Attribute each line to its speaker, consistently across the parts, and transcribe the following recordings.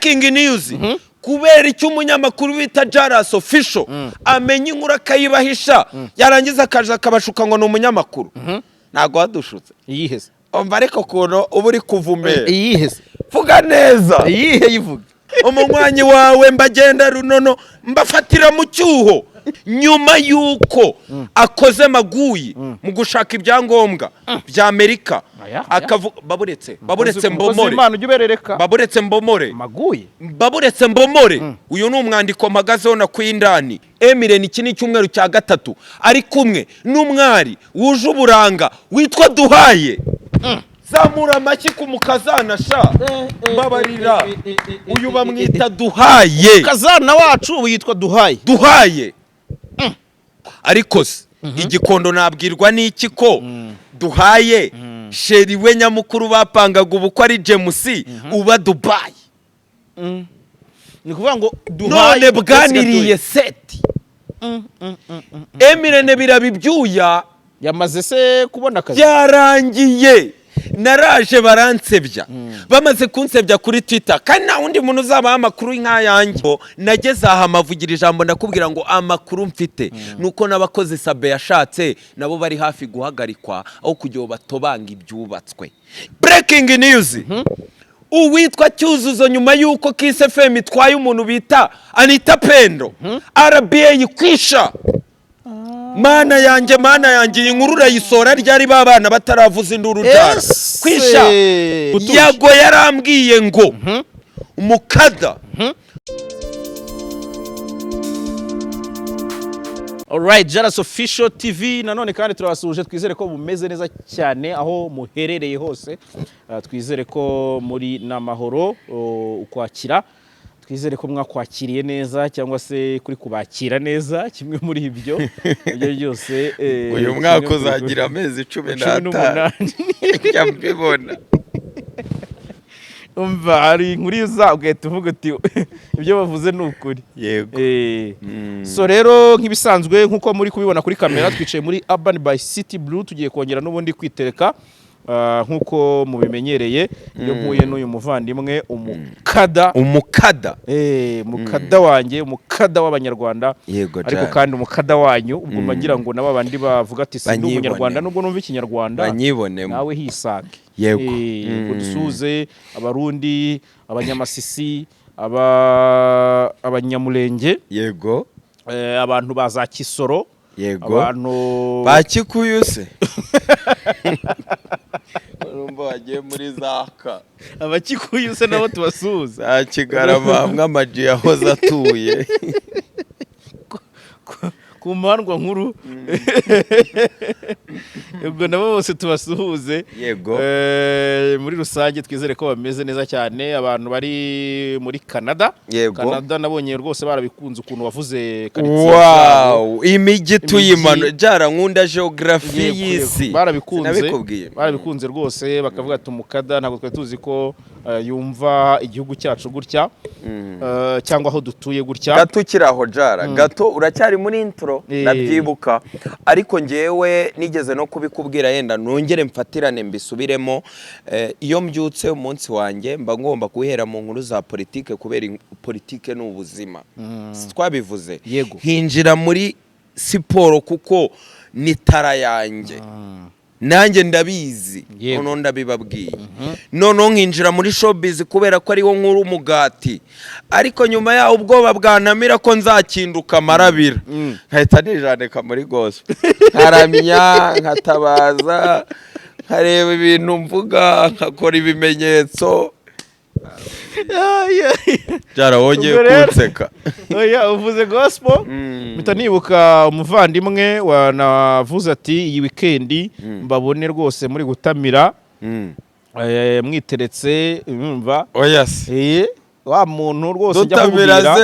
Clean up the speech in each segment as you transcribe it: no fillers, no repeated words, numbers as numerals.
Speaker 1: breaking news kubera icyo umunyamakuru bita Jaras Official amenya inkuru akayibahisha yarangiza akaje akabashuka ngo ni umunyamakuru ntago wadushutse
Speaker 2: iyiheze
Speaker 1: umva ariko kuno uba uri kuvumera
Speaker 2: iyiheze
Speaker 1: vuga neza
Speaker 2: iyihe yivuga
Speaker 1: umunywanyi wawe mbagenda runono mbafatira mu cyuho nyuma yuko akoze maguyi mu gushaka ibyangombwa bya Amerika baburetse mbomore baburetse mbomore
Speaker 2: maguyi
Speaker 1: baburetse mbomore uyu ni umwandiko mpagazeho na kwindani Emile ni kini cyumweru cya gatatu ari kumwe n'umwari wuje uburanga witwa Duhaye zamura amaki kumukazana sha babarira uyu bamwita Duhaye
Speaker 2: kazana wacu yitwa
Speaker 1: Duhaye ariko igikondo nabwirwa n'iki ko Duhaye sheri we nyamukuru bapangaga ubukwe ari James uba Dubai
Speaker 2: ni kuvuga ngo Duhaye
Speaker 1: none bwaniriye seti Emile birabibyuya
Speaker 2: yamaze se kubona akazi
Speaker 1: byarangiye naraje baransebya bamaze kunsebya kuri Twitter kandi nta wundi muntu uzabaha amakuru nk'ayanjye nageze aha amavugira ijambo ndakubwira ngo amakuru mfite nuko n'abakozi Sabe yashatse nabo bari hafi guhagarikwa aho kugira batobanga ibyubatswe. Breaking news uwitwa Cyuzuzo nyuma yuko Kiss FM itwaye umuntu bita Anita Pendo RBA kwisha mana yanjye inkuru urayisora ryari babana bataravuza induru jara kwisha yago yarambwiye ngo umukada.
Speaker 2: Alright, Jaras Official TV nanone kandi turabasuje twizere ko bumeze neza cyane aho muherereye hose twizere ko muri namahoro ukwakira twizere ko mwakwakiriye neza cyangwa se kuri kubakira neza kimwe muri ibyo byose
Speaker 1: uyu mwaka uzagira amezi 18 cyambibona
Speaker 2: umva ari inkuru za ugahita uvuga uti ibyo bavuze ni ukuri
Speaker 1: yego.
Speaker 2: So rero nk'ibisanzwe nkuko muri kubibona kuri kamera twicaye muri Urban by City Blue tugiye kongera n'ubundi kwitereka nkuko mubimenyereye iyo mpuye n'uyu muvandimwe umukada wanjye umukada w'abanyarwanda ariko kandi umukada wanyu ubwo mbagira ngo naba bandi bavuga ati si umunyarwanda nubwo numva ikinyarwanda nawe hisake
Speaker 1: yego.
Speaker 2: dusuze abarundi abanyamasisi abanyamulenge
Speaker 1: yego
Speaker 2: abantu baza Kisoro
Speaker 1: yego
Speaker 2: abantu
Speaker 1: bakikuyuse urumva wagiye muri zaka
Speaker 2: abakikuyuse nabo tubasuze
Speaker 1: Kigarama mwamaji yahoze atuye
Speaker 2: ku mpandwa nkuru ubwo nabo bose tubasuhuze
Speaker 1: yego.
Speaker 2: Muri rusange twizere ko bameze neza cyane abantu bari muri Canada nabonye rwose barabikunze ukuntu wavuze
Speaker 1: wow imijyi tuyimano jara nkunda geography y'isi
Speaker 2: barabikunze rwose bakavuga ati umukada ntabwo twari tuzi ko yumva igihugu cyacu gutya cyangwa aho dutuye gutya
Speaker 1: gato kiraho jara gato uracyari muri intro nabyibuka ariko ngewe nigeze no kubikubwira yenda nongere mfatirane mbisubiremo iyo mbyutse umunsi wanjye mba ngomba guhera mu nkuru za politike kubera politike n'ubuzima twabivuze hinjira muri siporo kuko ni tara yanjye nanjye ndabizi noneho ndabibabwiye noneho nkinjira muri showbiz kubera ko ariho nkuru umugati ariko nyuma yaho ubwoba bwanamira ko nzakinduka marabira nkahita nijandika muri gospel nkaramya nkatabaza nkareba ibintu mvuga nkakora ibimenyetso Wongeye kunseka
Speaker 2: uvuze gospel mpita nibuka umuvandimwe wanavuze ati iyi weekend mbabone rwose muri gutamira mwiteretse umva wa muntu rwose ujya kubwira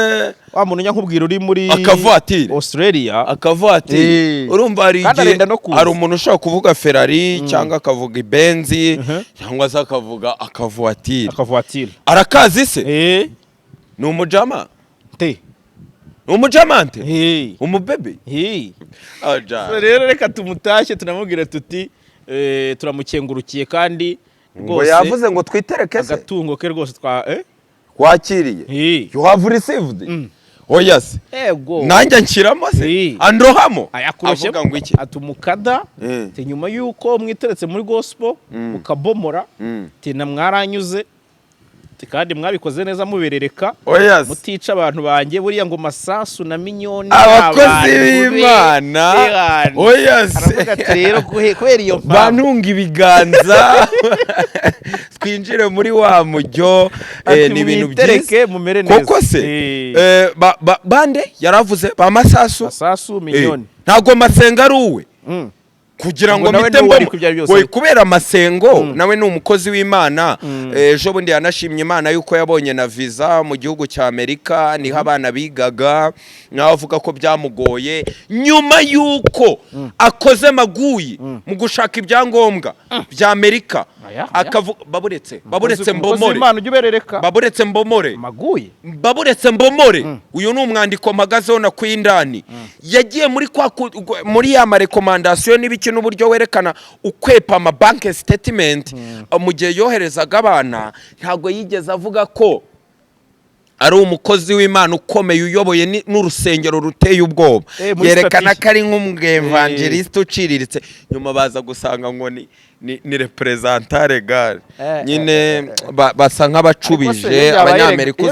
Speaker 2: wa muntu nyakubwira uri muri Australia
Speaker 1: urumva hari umuntu ushaka kuvuga Ferrari cyangwa akavuga Benz cyangwa se akavuga akavuatire arakazi se ni umujama umubebe
Speaker 2: rero reka tumutashye tunamubwira tuti turamukengurukiye kandi
Speaker 1: rwose yavuze ngo twitereke se
Speaker 2: agatungo ke rwose
Speaker 1: wakiriye you have received oya se
Speaker 2: ego
Speaker 1: nanjye nshyiramo se andohamo
Speaker 2: avuga
Speaker 1: ngo iki
Speaker 2: atumukada te nyuma yuko mwiteretse muri gospel mukabomora te na mwaranyuze kandi mwabikoze neza muberereka mutica abantu banjye buriya ngo masasu na minyoni
Speaker 1: abakozi b'Imana
Speaker 2: aravuga rero kubera iyo
Speaker 1: bantunga ibiganza twinjire muri wa mujyo ni ibintu byiza koko se bande yaravuze ba masasu
Speaker 2: minyoni
Speaker 1: ntago masenga ari uwe kugira ngo mitembo kubera amasengo nawe ni umukozi w'Imana ejo bundi yanashimye Imana yuko yabonye na visa mu gihugu cya Amerika niho abana bigaga naho avuga ko byamugoye nyuma yuko akoze maguyi mu gushaka ibyangombwa bya Amerika baburetse mbomore uyu ni umwandiko mpagazeho na kwindani yagiye muri ya marekomandasiyo n'ibiki n'uburyo werekana ukwepa ama bank statement mu gihe yoherezaga abana ntago yigeze avuga ko ari umukozi w'Imana ukomeye uyoboye n'urusengero ruteye ubwoba yerekana ko ari nk'umwevangeliste uciriritse nyuma baza gusanga ngo ni representant legal nyine basa nk'abacubije abanyamerika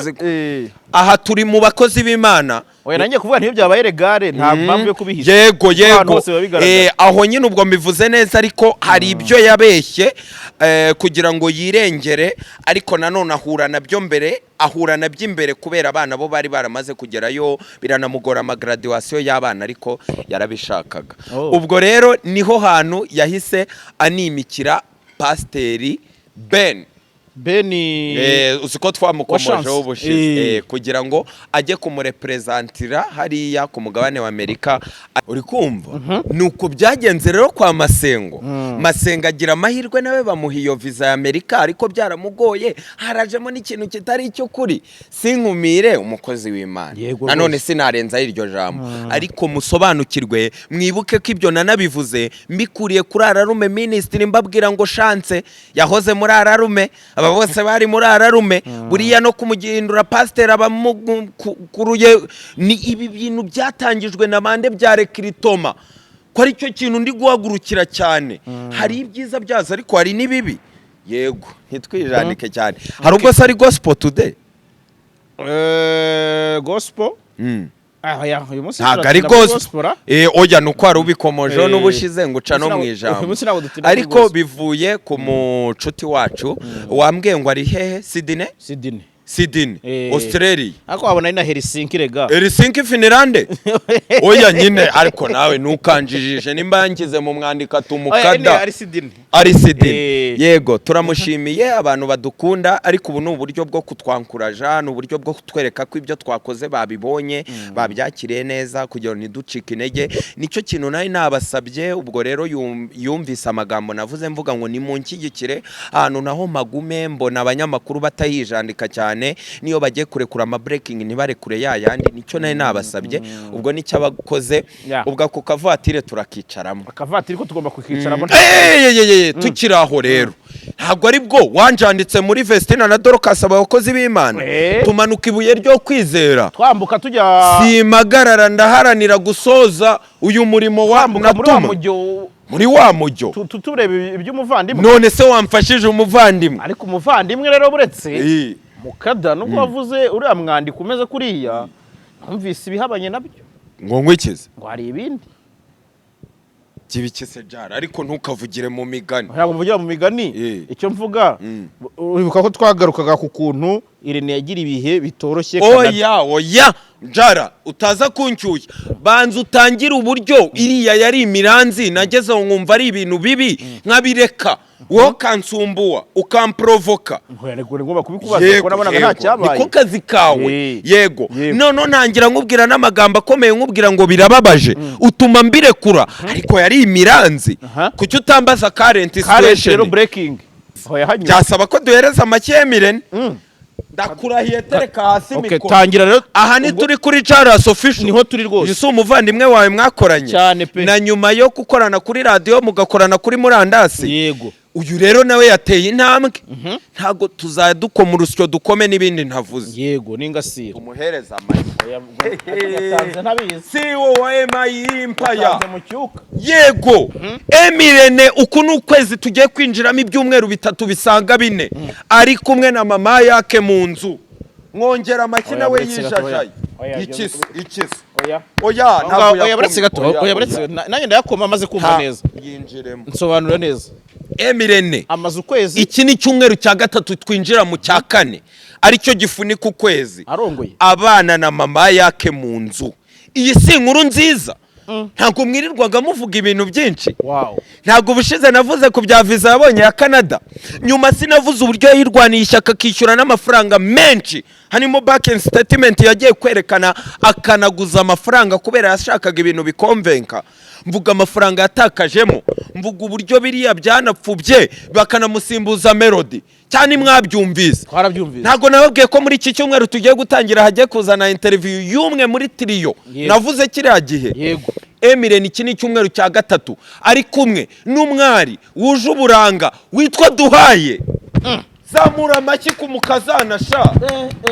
Speaker 1: aha turi mu bakozi b'Imana
Speaker 2: oya nanjye kuvuga ntiyo byabaye legale nta mpamvu yo kubihisha
Speaker 1: yego aho nyine ubwo mbivuze neza ariko hari ibyo yabeshye kugira ngo yirengere ariko nanone ahura nabyo imbere kubera abana bo bari baramaze kugerayo biranamugora amagraduation y'abana ariko yarabishakaga ubwo rero niho hantu yahise animikira Pasiteri Beni uziko twamukomojeho ubushize kugira ngo ajye kumurepresentira hariya ku mugabane wa Amerika uri kumva nuko byagenze rero kwa Masengo agira amahirwe nawe bamuha iyo visa ya Amerika ariko byaramugoye harajemo n'ikintu kitari cyo kuri sinkumire umukozi w'Imana nanone sinarenza iryo jambo ariko musobanukirwe mwibuke ko ibyo nanabivuze mbikuriye kuri Ararume Ministry mbabwira ngo chance yahoze muri Ararume aba bose bari muri Ararume buriya no kumugindura pasiteri abamukuruye ni ibi bintu byatangijwe na mande bya rekritoma ko ari cyo kintu ndi guhagurukira cyane hari ibyiza byazo ariko hari n'ibibi yego ntitwijanike cyane hari ubwo se ari gospel today
Speaker 2: gospel
Speaker 1: ntabwo ari gospel oya nuko hari ubikomojeho n'ubushize ngo uca no mu ijambo ariko bivuye ku mucuti wacu wambwiye ngo ari hehe Sydney Australia
Speaker 2: ako wabona ari na
Speaker 1: Helsinki Finland oya nyine ariko nawe nukanjijije nimba yangize mu mwandika tumukada ari Sydney yego turamushimiye abantu badukunda ariko ubu ni uburyo bwo kutwankuraja n'uburyo bwo kutwereka ko ibyo twakoze babibonye babyakiriye neza kugira ngo ntiducike intege nicyo kintu nayo nabasabye ubwo rero yumvise amagambo navuze mvuga ngo ni munshyigikire ahantu naho magume mbona abanyamakuru batayijandika cyane niyo bagiye kurekura ama breaking ntibarekure yayandi nicyo nayo nabasabye ubwo nicyo abakoze ubwo ako kavatire turakicaramo
Speaker 2: akavatire ko tugomba kukicaramo
Speaker 1: tukiraho rero ntabwo ari bwo wanjanditse muri Vestina na Dorcas abakozi b'Imana tumanuka ibuye ryo kwizera
Speaker 2: twambuka tujya
Speaker 1: simagarara ndaharanira gusoza uyu murimo muri wa mujyo
Speaker 2: turebe iby'umuvandimwe
Speaker 1: none se wamfashije umuvandimwe
Speaker 2: ariko umuvandimwe rero buretse mukada nuko wavuze uriya mwandiko umeze kuriya numvise ibihabanye nabyo
Speaker 1: ngo ngwikize
Speaker 2: ngo hari ibindi
Speaker 1: kibikese jara ariko ntukavugire mu migani
Speaker 2: ntabwo mvugira mu migani icyo mvuga uribuka ko twagarukaga ku kuntu Irene yagira ibihe bitoroshye
Speaker 1: oya jara utaza kuncyuye banza utangira uburyo iriya yari imiranzi nageze nkumva ari ibintu bibi nkabireka wowe kansumbuwa ukamprovoka niko kazi kawe yego none ntangira nkubwira n'amagambo akomeye nkubwira ngo birababaje utuma mbirekura ariko yari imiranzi kuki utambaza current situation byasaba ko duhereza amakemirene ndakurahiye tereka hasi
Speaker 2: mikoro tangira rero
Speaker 1: aha ni turi kuri Charles Official
Speaker 2: niho turi rwose
Speaker 1: yise umuvandimwe wawe mwakoranye
Speaker 2: cyane pe
Speaker 1: na nyuma yo gukorana kuri radio mugakorana kuri murandasi
Speaker 2: yego
Speaker 1: uyu rero nawe yateye intambwe ntago tuzajya dukoma urusyo dukome n'ibindi ntavuze
Speaker 2: yego n'ingasire
Speaker 1: umuhereza amashyi
Speaker 2: yatanze ntabizi
Speaker 1: si wowe mayimpaya
Speaker 2: mu cyuka
Speaker 1: yego Emirene uku ni ukwezi tugiye kwinjiramo ibyumweru 3 bisanga 4 ari kumwe na mama yake mu nzu mwongera amashyi nawe yijajaye ikisi oya ntabwo
Speaker 2: yabaretse gato yabaretse nanjye ndayakoma amaze kumva neza
Speaker 1: yinjiremo
Speaker 2: nsobanura neza
Speaker 1: Emirene
Speaker 2: amaze ukwezi
Speaker 1: iki ni cyumweru cya 3 twinjira mu cya 4 aricyo gifunika ukwezi
Speaker 2: arongoye
Speaker 1: abana na mama yake mu nzu iyi si inkuru nziza ntabwo mwirirwaga muvuga ibintu byinshi ntabwo ubushize navuze ku bya visa yabonye ya Canada nyuma sinavuze uburyo yirwaniye ishyaka akishyura n'amafaranga menshi harimo back and statement yagiye kwerekana akanaguza amafaranga kubera yashakaga ibintu bikonvenka mvuga amafaranga yatakajemo mvuga uburyo biriya byanapfubye bakanamusimbuza Melody cyane mwabyumvise ntago nababwiye ko muri iki cyumweru tugiye gutangira hagiye kuzana interview y'umwe muri trio navuze kiriya gihe
Speaker 2: yego
Speaker 1: Emirene iki ni cyumweru cya 3 ari kumwe n'umwari wuje uburanga witwa Duhaye zamura amashyi ku mukazana sha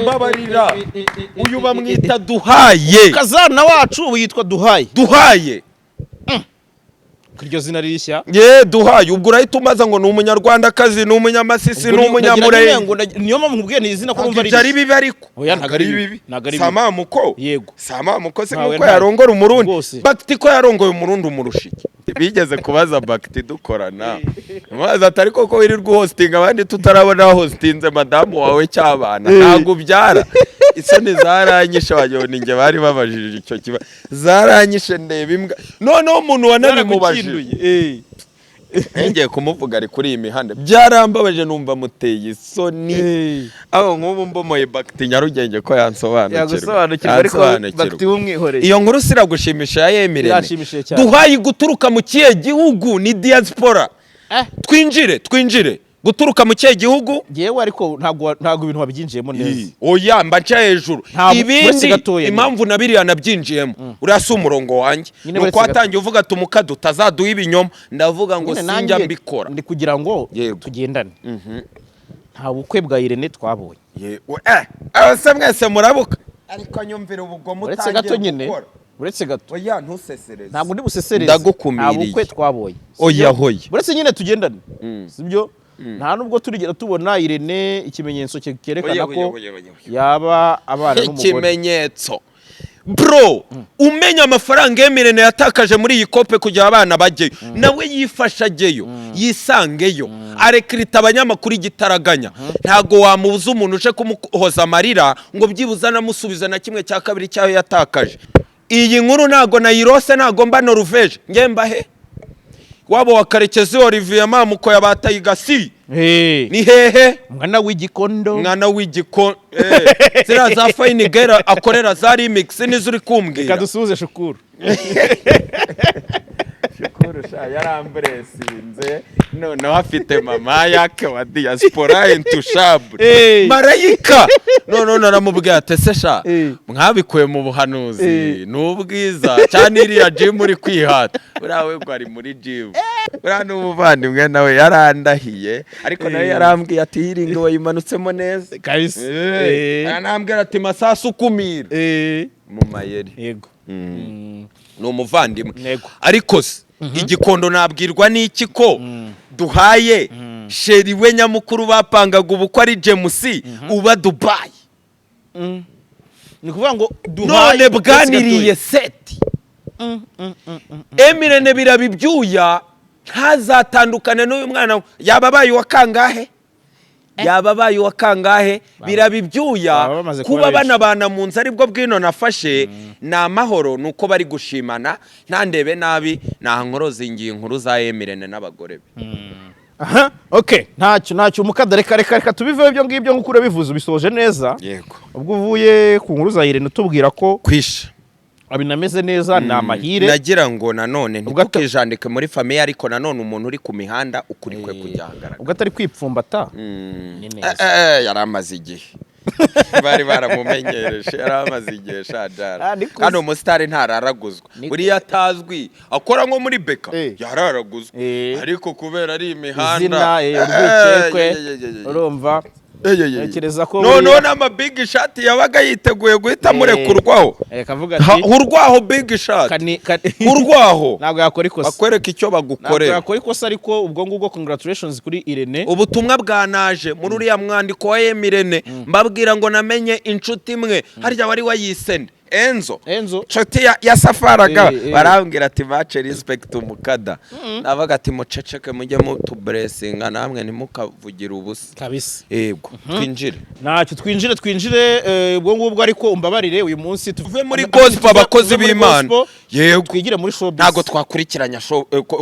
Speaker 1: babarira uyu bamwita Duhaye
Speaker 2: kazana wacu yitwa
Speaker 1: Duhaye
Speaker 2: iryo zina rishya
Speaker 1: Duhaye ubwo urahita umaza ngo ni umunyarwandakazi ni umunyamasisi ni umunyamurenge
Speaker 2: niyo mpamvu nkubwiye ni izina ko numva
Speaker 1: ari bibi ariko
Speaker 2: oya ntagari bibi
Speaker 1: Samamuko
Speaker 2: yego
Speaker 1: Samamuko se kuko yarongora umurundi Bakti ko yarongoye umurundi umurushiki bigeze kubaza Bakti dukorana maze atari koko wirirwa hosting abandi tutarabona hostinze madamu wawe cyabana ntago byara isoni zaranyishe wajyone nge bari babajije icyo kiba zaranyishe ndeba imbwa none umuntu wanabimubajije ngiye kumuvuga ari kuri iyi mihanda byarambabaje numva muteye isoni aho nk'ubu mbomoye Bakti Nyarugenge ko
Speaker 2: yagusobanukirwa ariko Bakti wumwihoreye
Speaker 1: iyo nkuru siragushimisha ya Emirene Duhaye guturuka mu kiye gihugu ni diaspora twinjire guturuka mu kiye gihugu
Speaker 2: yewe ariko ntago ibintu wabyinjiyemo neza
Speaker 1: oya mbaca hejuru ibindi impamvu nabiriya nabyinjiyemo urasa umurongo wanjye nuko atangiye uvuga tumuka dutazaduha ibinyoma ndavuga ngo sinjya mbikora
Speaker 2: ndi kugira ngo tugendane nta bukwe bwa Irene twabonye
Speaker 1: se mwese murabuka ariko nyumvira ubwo mutangiye gukora
Speaker 2: uretse gato
Speaker 1: oya ntusesereze
Speaker 2: ntabwo ndi busesereze
Speaker 1: ndagukumiriye
Speaker 2: nta bukwe twabonye
Speaker 1: oya hoye
Speaker 2: uretse nyine tugendane sibyo nta nubwo turigera tubona Irene ikimenyetso cyerekana ko yaba abana n'umugore
Speaker 1: ikimenyetso bro umenya amafaranga Emirene yatakaje muri iyi kope kugira abana bajyeyo nawe yifashageyo yisangeyo arekrita abanyamakuru igitaraganya ntago wamubuza umuntu uje kumuhoza amarira ngo byibuza namusubiza na kimwe cya kabiri cyayo yatakaje iyi nkuru ntago nayirose ntago mba Norvege ngemba he wabo wa Karekezi Olivier Mamuko yabatayigasi ni hehe
Speaker 2: mwana w'igikondo
Speaker 1: zira za Fine Girl akorera za remix nizuri kumbwira
Speaker 2: kadusuze Shukuru
Speaker 1: sha yaramburesinze none afite mama yake wa diaspora intouchable marayika none naramubwiye ati se sha mwabikuye mu buhanuzi n'ubwiza cyane iriya gym uri kwihata urawe ngo ari muri gym ura n'umuvandimwe nawe yarandahiye ariko nawe yarambwiye ati hiringi wayimanutsemo neza
Speaker 2: kabisa
Speaker 1: anambwira ati masasu kumira mu mayeri
Speaker 2: yego
Speaker 1: ni umuvandimwe ariko se igikondo nabwirwa n'iki ko Duhaye sheri we nyamukuru bapangaga ubukwe ari James uba Dubai
Speaker 2: ni kuvuga ngo Duhaye
Speaker 1: none bwaniriye seti Emirene birabibyuya ntazatandukane n'uyu mwana yababaye wa kangahe birabibyuya kuba banabana mu nzu aribwo bwino nafashe na mahoro nuko bari gushimana ntandebe nabi nankoroza ingiye inkuru za Emirene n'abagore be
Speaker 2: okay ntacyo umukada reka tubiveho ibyo ngibyo nk'uko urabivuze ubisoje neza
Speaker 1: yego
Speaker 2: ubwo uvuye ku nkuru za Irene utubwira ko
Speaker 1: kwisha
Speaker 2: abinameze neza ni amahire
Speaker 1: nagira ngo nanone ntukijandike muri famille ariko nanone umuntu uri ku mihanda ukuri kwe kujyangara
Speaker 2: ubwo atari kwipfumbata
Speaker 1: yaramaze igihe bari baramumenyereje yaramaze igihe shajara kandi umusitari ntararaguzwa buriya atazwi akora nko muri beka yararaguzwe ariko kubera ari imihanda
Speaker 2: urwikekwe urumva ntekereza ko
Speaker 1: none amabig shot yabaga yiteguye guhita murekurwaho urwaho big shot urwaho
Speaker 2: ntabwo yakora ikosa
Speaker 1: akwereka icyo bagukorera
Speaker 2: ntabwo yakora ikosa ariko ubwo ngubwo congratulations kuri Irene
Speaker 1: ubutumwa bwanaje muri uriya mwandiko wa Irene mbabwira ngo namenye inshuti imwe harya wari wayisende Enzo nshuti ya Safaraga barambwira ati match respect umukada nabaga ati muceceke mujye mutublessinga namwe ntimukavugira ubusa
Speaker 2: kabisa
Speaker 1: yego twinjire
Speaker 2: ntacyo twinjire ubwo ngubwo ariko umbabarire uyu munsi
Speaker 1: tuve muri gospel abakozi b'Imana yego
Speaker 2: twigire muri showbiz
Speaker 1: ntago twakurikiranya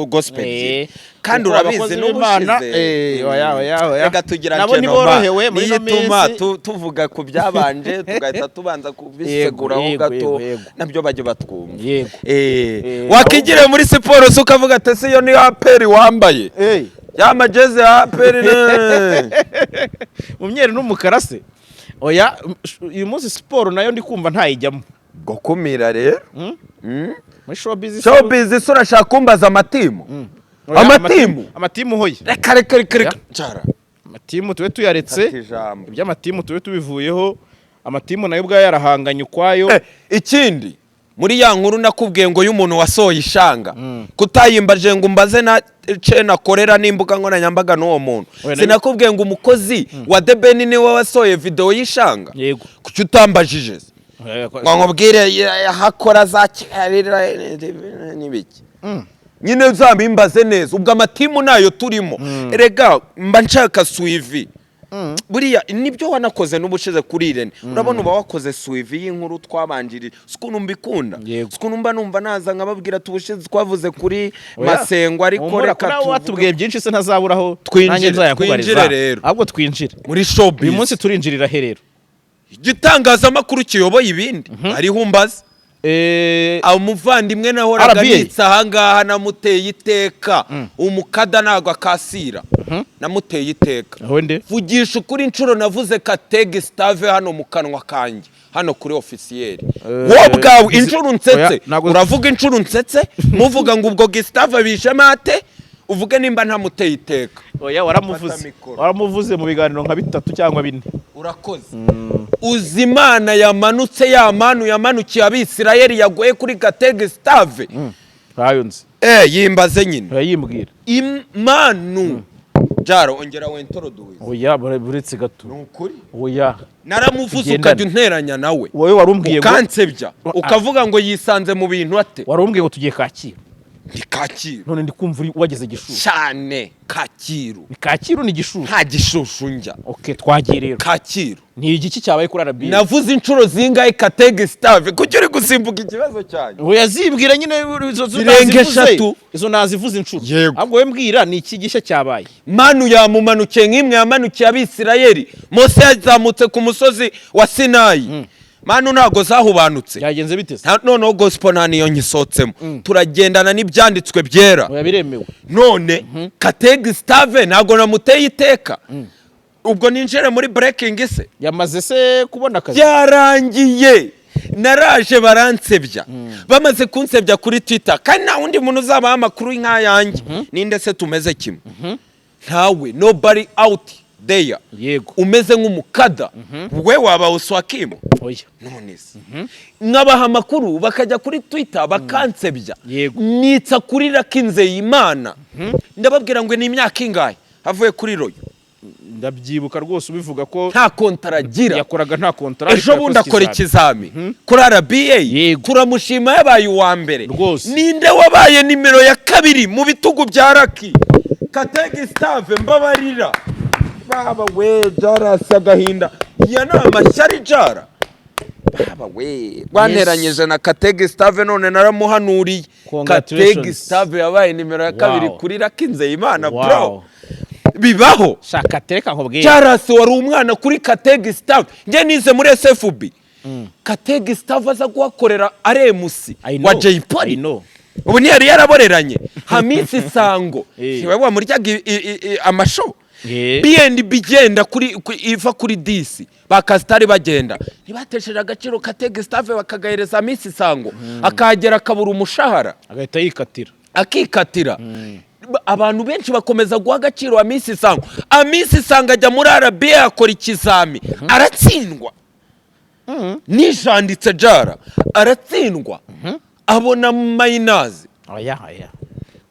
Speaker 1: gospel kandi urabizi n'ubushize reka tugirane
Speaker 2: nabo niborohewe muri no minsi
Speaker 1: tuvuga ku byabanje tugahita tubanza kubiseguraho gato nabyo bajye batwumva wakigire muri siporo ukavuga ati se yo ni aperi wambaye yamageze aperi
Speaker 2: mu myeru n'umukara se oya uyu munsi siporo nayo ndi kumva ntayijyamo
Speaker 1: gukumira rero
Speaker 2: muri showbiz
Speaker 1: urashaka kumbaza amatimu
Speaker 2: amatimu hoye
Speaker 1: reka cyara
Speaker 2: amatimu tube tuyaretse iby'amatimu tube tubivuyeho amatimu nayo ubwayo yarahanganye ukwayo
Speaker 1: ikindi muri ya nkuru nakubwiye ngo y'umuntu wasohoye ishanga kutayimbaje ngo umbaze na cena korera n'imbuga nkoranyambaga n'uwo muntu sinakubwiye ngo umukozi wa The Ben niwe wasohoye video y'ishanga kuki utambajije ngo nkubwire hakora za kirira n'ibiki nyine uzambimbaze neza ubwo amatimu nayo turimo erega mba nshaka suivi buriya nibyo wanakoze n'ubushize kuri Irene urabona uba wakoze suivi y'inkuru twabanjirije ukuntu mbikunda ukuntu mba numva naza nkababwira tubushize twavuze kuri Masengo ariko reka
Speaker 2: watubwiye byinshi se ntazaburaho
Speaker 1: twinjire rero
Speaker 2: ahubwo twinjire
Speaker 1: muri showbiz
Speaker 2: uyu munsi turinjirira herero
Speaker 1: igitangazamakuru kiyoboye ibindi ariho umbaza umuvandimwe nahoraga nitsa ahangaha namuteye iteka umukada ntabwo akasira namuteye iteka vugisha ukuri inshuro navuze Katege Stave hano mu kanwa kanjye hano kuri ofisiyeri wowe bwawe inshuro nsetse uravuga inshuro nsetse muvuga ngo ubwo Gustave bishe mate uvuge nimba ntamuteye iteka
Speaker 2: oya waramuvuze mu biganiro nka 3 cyangwa 4
Speaker 1: urakoze uzimana yamanutse yamanukiye abisirayeli yagoye kuri Katege Stave
Speaker 2: bayunze
Speaker 1: yimbaze nyine
Speaker 2: yayimbwira
Speaker 1: imanu jaro ongera wentroduwe
Speaker 2: oya buretse gato
Speaker 1: nukuri
Speaker 2: oya
Speaker 1: naramuvuze ukajya unteranya nawe
Speaker 2: wowe warumbwiye ngo
Speaker 1: kansebya ukavuga ngo yisanze mu bintu ate
Speaker 2: warumbwiye ngo tugiye Kacyiru
Speaker 1: ni Kacyiru
Speaker 2: none ndi kumva wageze Gishushu
Speaker 1: cyane Kacyiru
Speaker 2: ni Kacyiru ni Gishushu
Speaker 1: nta Gishushu njya
Speaker 2: twagiye rero
Speaker 1: Kacyiru
Speaker 2: ni igiki cyabaye kuri RB
Speaker 1: navuze inshuro zingahe Katege Stave kuki uri gusimbuka ikibazo cyanyu
Speaker 2: oya zibwira nyine izo nazivuze inshuro ahubwo we mbwira ni iki gishya cyabaye
Speaker 1: manu yamumanukiye nk'imwe yamanukiye abisirayeli Mose yazamutse ku musozi wa Sinayi manu ntago zahubanutse
Speaker 2: yagenze bite
Speaker 1: noneho gospel nta niyo nyisotsemo turagendana n'ibyanditswe byera
Speaker 2: oya biremewe
Speaker 1: none Katege Stave ntago namuteye iteka ubwo ninjere muri breaking se
Speaker 2: yamaze se kubona akazi
Speaker 1: byarangiye naraje baransebya bamaze kunsebya kuri Twitter kandi nta wundi muntu uzabaha amakuru nk'ayanjye ninde se tumeze kimwe ntawe nobody out there
Speaker 2: yego
Speaker 1: umeze nk'umukada we waba uswakimo
Speaker 2: oya
Speaker 1: none se nkabaha amakuru bakajya kuri Twitter bakansebya nitsa kuri Rakinzeyimana ndababwira ngo ni imyaka ingahe havuye kuri Royo
Speaker 2: ndabyibuka rwose ubivuga ko
Speaker 1: nta kontaragira
Speaker 2: yakoraga nta kontara
Speaker 1: ejo bundi akora ikizami kuri RBA turamushima yabaye uwa mbere ninde wabaye nimero ya 2 mu bitugu bya Raki Katege Stave mbabarira baba we jarasi agahinda ya nama cyari jara baba we rwanteranyije na Katege Stave none naramuhanuriye Katege Stave yabaye nimero ya 2 kuri Rakinzeyimana bro bibaho
Speaker 2: shaka tereka nkubwiye
Speaker 1: jarasi wari umwana kuri Katege Stave nge nize muri SFB Katege Stave aza guhakorera aremusi wa Jay Polly ubu ni yari yaraboreranye Hamisi Sango niwe wamuryaga amasho BNB igenda iva kuri disi bakasitari bagenda ntibatesheje agaciro Katege Stave bakagahereza Miss Isango akagera akabura umushahara
Speaker 2: agahita yikatira
Speaker 1: akikatira abantu benshi bakomeza guha agaciro wa Miss Isango Miss Isango ajya muri RBA akora ikizami aratsindwa nijanditse jara aratsindwa abona mayinazi
Speaker 2: oya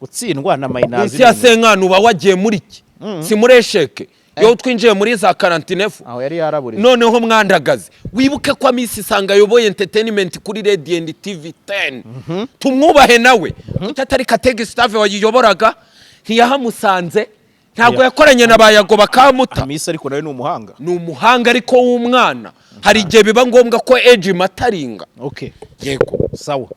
Speaker 2: gutsindwa na mayinazi
Speaker 1: isi yasenkana uba wagiye muri iki si muri esheke yo twinjiye muri za karantinefu
Speaker 2: aho yari yaraburiye
Speaker 1: noneho mwandagaze wibuke ko Miss Isango ayoboye entertainment kuri Radio and TV 10 tumwubahe nawe atari Katege Stave wayiyoboraga ntiyahamusanze ntabwo yakoranye na bayago bakamuta
Speaker 2: Miss ariko nawe ni
Speaker 1: umuhanga ariko w'umwana hari igihe biba ngombwa ko age mataringa
Speaker 2: okay
Speaker 1: yego
Speaker 2: sawa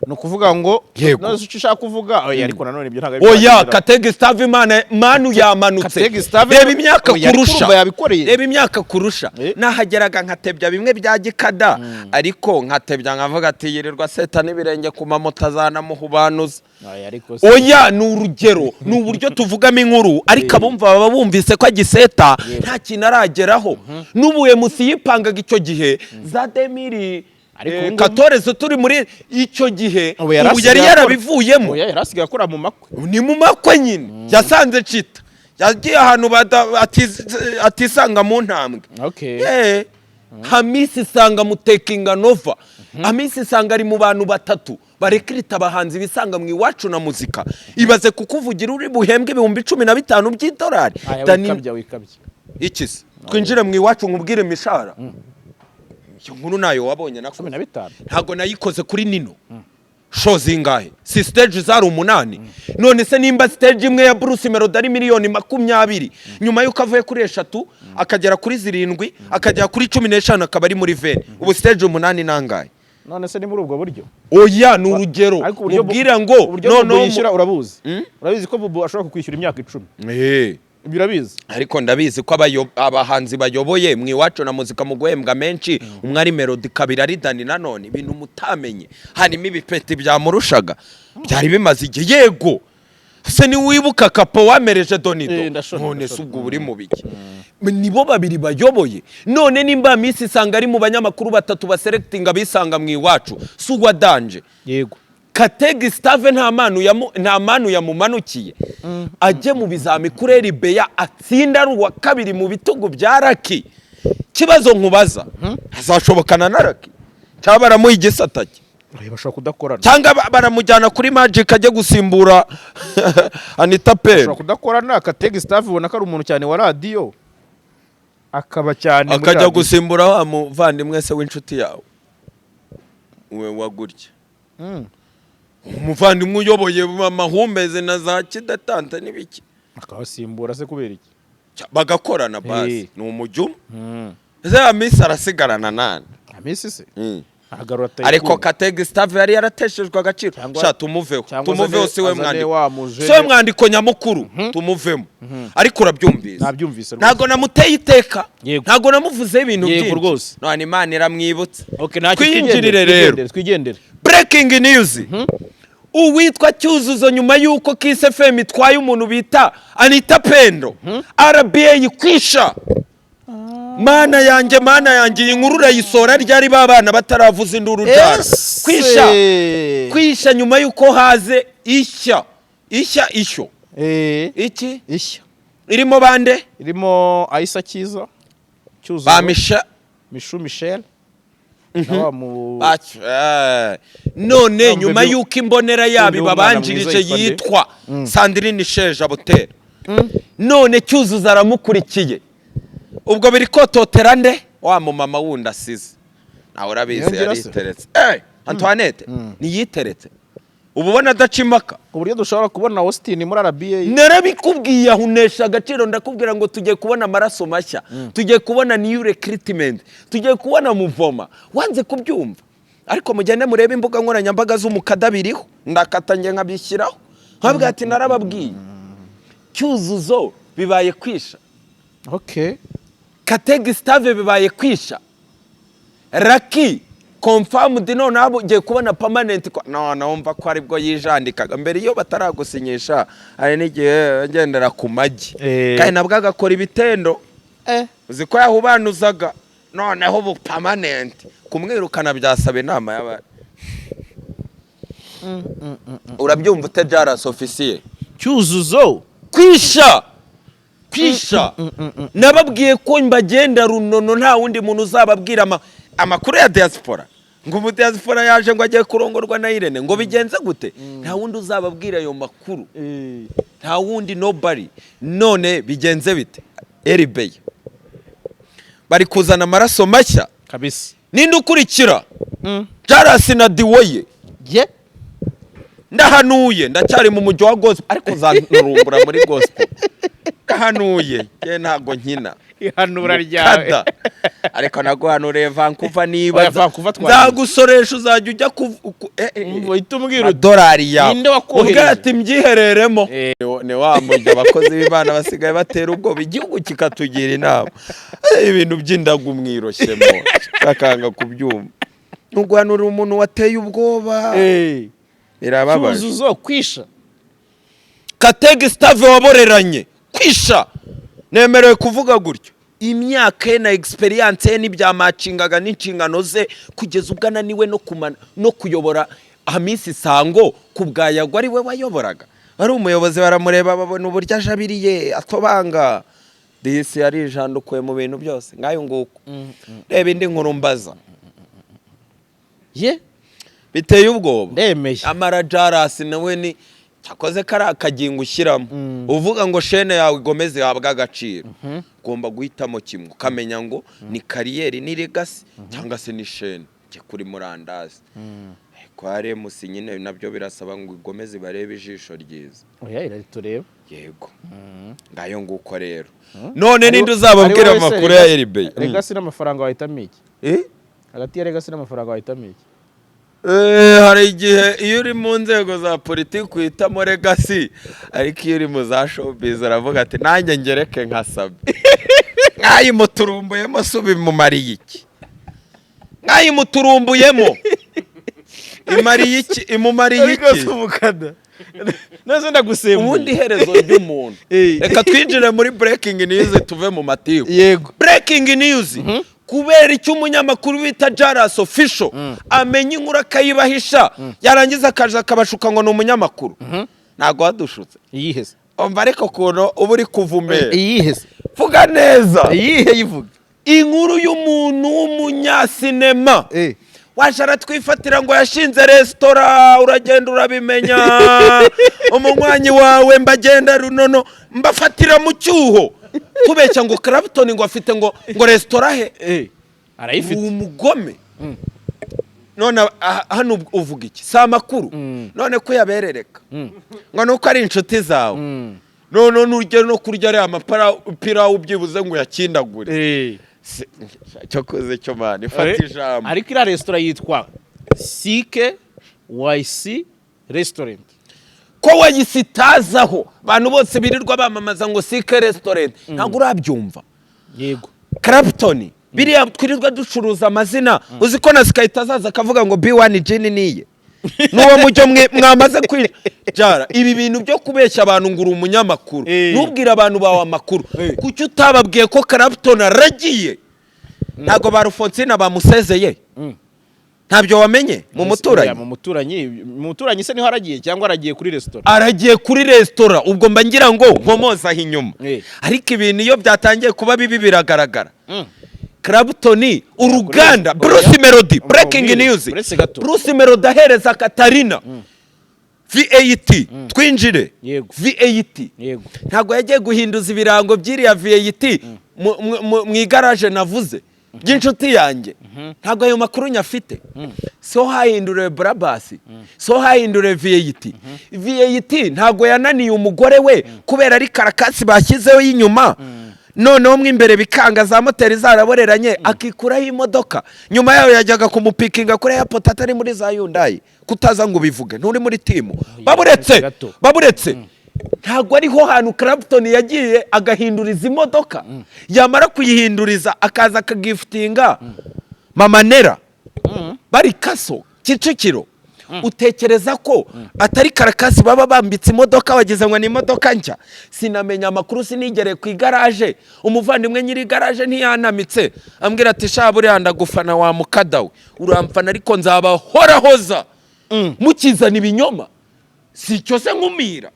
Speaker 2: no kuvuga ngo
Speaker 1: nazo
Speaker 2: ushaka kuvuga ariko nanone ibyo ntago
Speaker 1: oya Katege Stave manu yamanutse reba imyaka kurusha reba imyaka kurusha nahageraga nkatebya bimwe bya gikada ariko nkatebya nkavuga ati yirirwa seta n'ibirenge ku mamoto azanamuhubanuza oya ni urugero ni uburyo tuvugamo inkuru ariko abumva baba bumvise ko agiseta nta kintu arageraho n'ubuye musi yipangaga icyo gihe za demiri Katoreze turi muri icyo gihe ubu yari yarabivuyemo
Speaker 2: yarasigaye akora mu makwe
Speaker 1: ni mu makwe nyine yasanze cita yagiye ahantu atisanga mu ntambwe Miss Isango mutekinga nova Miss Isango ari mu bantu batatu barekrita abahanzi bisanga mu iwacu na muzika ibaze kukuvugira uri buhembwe ibihumbi 15 by'idolari
Speaker 2: wikabye
Speaker 1: ikisi twinjire mu iwacu nkubwire mishara iyo nkuru nayo wabonye na
Speaker 2: 15
Speaker 1: ntago nayikoze kuri Nino show zingahe si stage zari 8 none se nimba stage imwe ya Bruce Melody ari miliyoni 20 nyuma yuko avuye kuri 3 akagera kuri 7 akajya kuri 15 akaba ari muri 20 ubu stage 8 nangahe
Speaker 2: none se ni muri ubwo buryo
Speaker 1: oya ni urugero ubwira ngo
Speaker 2: none yishyura urabuzi urabizi ko Bubu ashobora kukwishyura imyaka 10 birabizi
Speaker 1: ariko ndabizi ko abahanzi bayoboye mu iwacu na muzika mu guhembwa menshi umwe ari Melody kabiri ari Dani nanone ibintu mutamenye harimo ibipeti byamurushaga byari bimaze igihe yego se ni wibuka kapo wamereje Donido none se ubwo buri mu biki nibo babiri bayoboye none nimba Miss Isango ari mu banyamakuru batatu baselectinga bisanga mu iwacu sugwa danje
Speaker 2: yego
Speaker 1: Katege Stave nta manu yamumanukiye ajye mu bizami kuri RBA atsinda ari uwa kabiri mu bitugu bya Raki kibazo nkubaza azashobokana na Raki cyangwa baramuha igisatake
Speaker 2: bashobora kudakorana
Speaker 1: cyangwa baramujyana kuri Magic ajye gusimbura Anita Pendo
Speaker 2: bashobora kudakorana Katege Stave ubona ko ari umuntu cyane wa radio akaba cyane
Speaker 1: akajya gusimbura wa muvandimwe se w'inshuti yawe we wagurye umuvandimwe uyoboye amahumbeze na za kidatanta n'ibiki
Speaker 2: akabasimbura se kubera iki
Speaker 1: bagakorana basi ni umujyo ese Miss arasigarana nane
Speaker 2: Miss se
Speaker 1: ariko Katege Stave yari yarateshejwe agaciro sha tumuveho siwe mwandiko nyamukuru tumuvemo ariko urabyumvise ntago namuteye iteka ntago namuvuze ibintu byinshi none Imana iramwibutse twinjirire rero
Speaker 2: twigendere
Speaker 1: breaking news uwitwa Cyuzuzo nyuma yuko Kiss FM itwaye umuntu bita Anita Pendo RBA kwisha mana yanjye inkuru urayisora ryari babana bataravuza induru ryara kwisha nyuma yuko haze ishyo iki
Speaker 2: ishya
Speaker 1: irimo bande
Speaker 2: irimo Aisa Kiza
Speaker 1: Cyuzuzo
Speaker 2: Mishu Michel
Speaker 1: none nyuma yuko imbonera yabi babanjirije yitwa Sandrine Sheja Butera none Cyuzuzo aramukurikiye ubwo biri kototera nde wa mu mama wundi asize nawe urabizi yariteretse Antoinette niyiteretse ubu ubona adacimaka
Speaker 2: uburyo dushobora kubona Austin muri RBA
Speaker 1: narabikubwiye ahunesha agaciro ndakubwira ngo tujye kubona amaraso mashya tujye kubona new recruitment tujye kubona muvoma wanze kubyumva ariko mugende murebe imbuga nkoranyambaga z'umukada biriho ndakatanye nkabishyiraho nkabwira ati narababwiye Cyuzuzo bibaye kwisha
Speaker 2: okay
Speaker 1: Katege Stave bibaye kwisha Raki confirmed none abugiye kubona permanent none wumva ko aribwo yijandikaga mbere iyo bataragusinyisha ari n'igihe agendera ku magi kandi nabwo agakora ibitendo uziko yahubanuzaga noneho ubu permanent kumwirukana byasaba inama y'abari urabyumva ute Jaras officier
Speaker 2: Cyuzuzo
Speaker 1: kwisha nababwiye ko mbagenda runono nta wundi muntu uzababwira amakuru ya diaspora ngo mu diaspora yaje ngo agiye kurongorwa na Irene ngo bigenze gute nta wundi uzababwira ayo makuru nta wundi nobody none bigenze bite Eribey bari kuzana amaraso mashya
Speaker 2: kabisa
Speaker 1: ninde ukurikira Jaras na Diwoye ndahanuye ndacyari mu mujyi wa gospel ariko zanurumbura muri gospel kahanuye je ntago nkina
Speaker 2: ihanura ryawe
Speaker 1: ariko naguhanuriye Vancouver niba ndagusoresha uzajya ujya
Speaker 2: itumwira
Speaker 1: dolari yawe
Speaker 2: ninde wakohereje
Speaker 1: ati mbyihereremo ne wamujya abakozi b'Imana basigaye batera ubwo igihugu kikatugira inama ibintu by'indagu mwiroshyemo akanga kubyumva nuguhanurira umuntu wateye ubwoba irababaje
Speaker 2: Cyuzuzo kwisha
Speaker 1: Katege Stave waboreranye kwisha nemerewe kuvuga gutyo imyaka na experience ye n'ibyamacingaga n'inshingano ze kugeza ubwana niwe no kuyobora Hamisi Sango kubwayagwa ari we wayoboraga ari umuyobozi baramureba babona uburyo ajabiriye atobanga disi yari ijandukuye mu bintu byose ngayo nguko reba indi nkuru mbaza biteye ubwoba
Speaker 2: ndemeye
Speaker 1: amara Jaras nawe ni cyakoze kari akagingo ushyiramo uvuga ngo shene yawe igomeze yahabwa agaciro ugomba guhitamo kimwe ukamenya ngo ni kariyeri ni legacy cyangwa se ni shene cye kuri murandazi kwa Remus nyine nabyo birasaba ngo igomeze barebe ijisho ryiza
Speaker 2: oya iratureba
Speaker 1: yego ngayo nguko rero none ninde uzababwira amakuru ya Eribey
Speaker 2: legacy n'amafaranga wahitamo iki hagati ya legacy n'amafaranga wahitamo iki
Speaker 1: hari igihe iyo uri mu nzego za politiki uhitamo legacy ariko iyo uri mu za showbiz aravuga ati nanjye ngereke nkasabe mwayimuturumbuyemo se ubimumariye iki mwayimuturumbuyemo imariye iki imumariye iki
Speaker 2: nazo ndagusembuye
Speaker 1: ubundi herezo ry'umuntu reka twinjire muri breaking news tuve mu matiku
Speaker 2: yego
Speaker 1: breaking news kubera icyo umunyamakuru bita Jaras official amenya inkuru akayibahisha yarangiza akaje akabashuka ngo ni umunyamakuru ntago wadushutse
Speaker 2: yiheze
Speaker 1: umva ariko kuno uba uri kuvumbera
Speaker 2: yiheze
Speaker 1: vuga neza
Speaker 2: yivuga
Speaker 1: inkuru y'umuntu w'umunyasinema waje aratwifatira ngo yashinze resitora uragenda urabimenya umunywanyi wawe mbagenda runono mbafatira mu cyuho kubeshya ngo Clapton ngo afite ngo resitora he
Speaker 2: arayifite
Speaker 1: umugome none hano uvuga iki si amakuru none ko yaberereka ngo nuko ari inshuti zawe none n'urugero no kurya ari amapira ubyibuze ngo yakindagure cyakoze cyo mani ifata ijambo
Speaker 2: ariko ira resitora yitwa CKYC restaurant
Speaker 1: ko wayisitazaho abantu bose birirwa bamamaza ngo CK restaurant ntabwo urabyumva
Speaker 2: yego
Speaker 1: Clapton biriya twirirwa ducuruza amazina uzi ko na Skyta zaza akavuga ngo B1 Gin niye nuwo mujyo mwamaze kwijara ibi bintu byo kubeshya abantu nguru umunyamakuru nubwira abantu bawe amakuru kuki utababwiye ko Clapton aragiye ntago barufonsina bamusezeye ntabyo wamenye mu muturanyi se niho haragiye cyangwa aragiye kuri resitora aragiye kuri resitora ubwo mba ngira ngo nkomoza inyuma ariko ibintu iyo byatangiye kuba bibi biragaragara Clapton uruganda Bruce Melody breaking news Bruce Melody ahereza Katarina VAT twinjire VAT ntago yagiye guhinduza ibirango by'iriya VAT mu igaraje navuze by'inshuti yanjye ntago ayo makuru nyafite so hahindure Brabasi so hahindure VAT ntago yananiye umugore we kubera ari karakasi bashyizeho y'inyuma noneho mwimbere bikanga za moteri zaraboreranye akikuraho imodoka nyuma yayo yajyaga kumupikinga kuri airport atari muri za Hyundai kutaza ngo bivuge nturi muri timu baburetse ntago ariho hantu Clapton yagiye agahinduriza imodoka yamara kuyihinduriza akaza akagiftinga Mama Nera bari Kaso Kicukiro utekereza ko atari Karakasi baba bambitse imodoka bageze ngo ni imodoka nshya? Sinamenya amakuru, sinigere ku igaraje, umuvandimwe nyiri igaraje ntiyanamitse ambwira ati sha buriya ndagufana wa mukadawe, uramfana ariko nzabahorahoza mukizana ibinyoma. Si cyo se nkumira